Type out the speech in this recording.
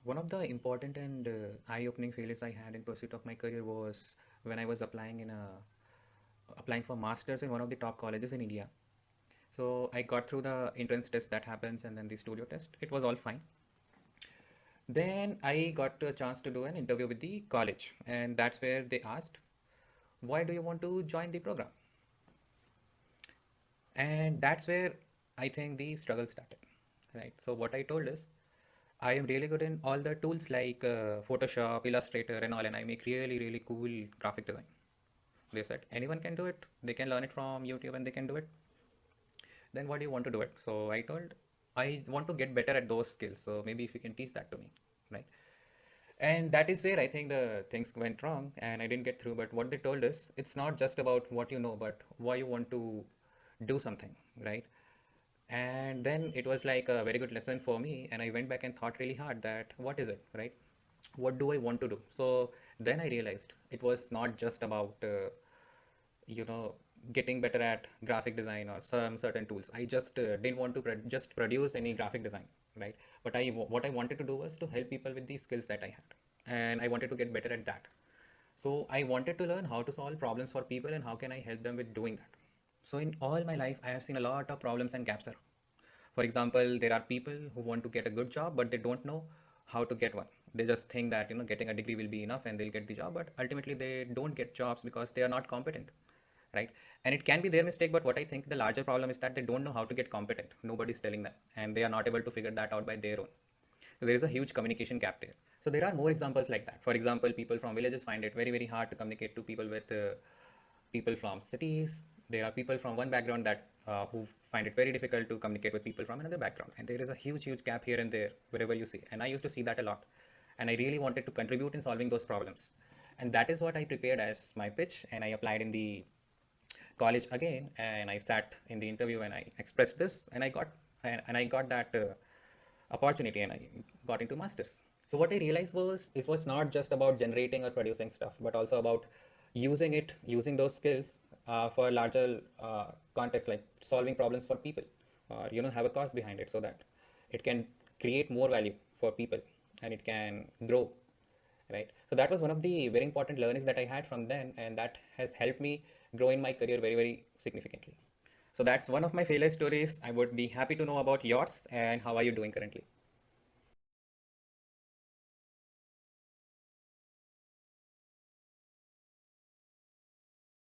One of the important and eye-opening failures I had in pursuit of my career was when I was applying for masters in one of the top colleges in India. So I got through the entrance test that happens and then the studio test. It was all fine. Then I got a chance to do an interview with the college, and that's where they asked, "Why do you want to join the program?" And that's where I think the struggle started, right? So what I told is, I am really good in all the tools like Photoshop, Illustrator, and all, and I make really, really cool graphic design. They said anyone can do it. They can learn it from YouTube, and they can do it. Then what do you want to do it? So I told, I want to get better at those skills. So maybe if you can teach that to me, right? And that is where I think the things went wrong, and I didn't get through. But what they told us, it's not just about what you know, but why you want to do something, right? And then it was like a very good lesson for me, and I went back and thought really hard that what is it, right? What do I want to do? So then I realized it was not just about you know getting better at graphic design or some certain tools. I just didn't want to just produce any graphic design, right? But what I wanted to do was to help people with the skills that I had, and I wanted to get better at that. So I wanted to learn how to solve problems for people and how can I help them with doing that. So in all my life I have seen a lot of problems and gaps around. For example, there are people who want to get a good job but they don't know how to get one. They just think that getting a degree will be enough and they'll get the job, but ultimately they don't get jobs because they are not competent, right? And it can be their mistake, but what I think the larger problem is that they don't know how to get competent. Nobody's telling them, and they are not able to figure that out by their own. So there is a huge communication gap there. So there are more examples like that. For example, people from villages find it very, very hard to communicate to people with people from cities. There are people from one background that who find it very difficult to communicate with people from another background. And there is a huge, huge gap here and there wherever you see. And I used to see that a lot. And I really wanted to contribute in solving those problems. And that is what I prepared as my pitch. And I applied in the college again, and I sat in the interview and I expressed this, and I got that opportunity, and I got into masters. So what I realized was it was not just about generating or producing stuff, but also about using those skills for larger context, like solving problems for people, or have a cause behind it, so that it can create more value for people and it can grow, right? So that was one of the very important learnings that I had from then, and that has helped me grow in my career very, very significantly. So that's one of my failure stories. I would be happy to know about yours, and how are you doing currently?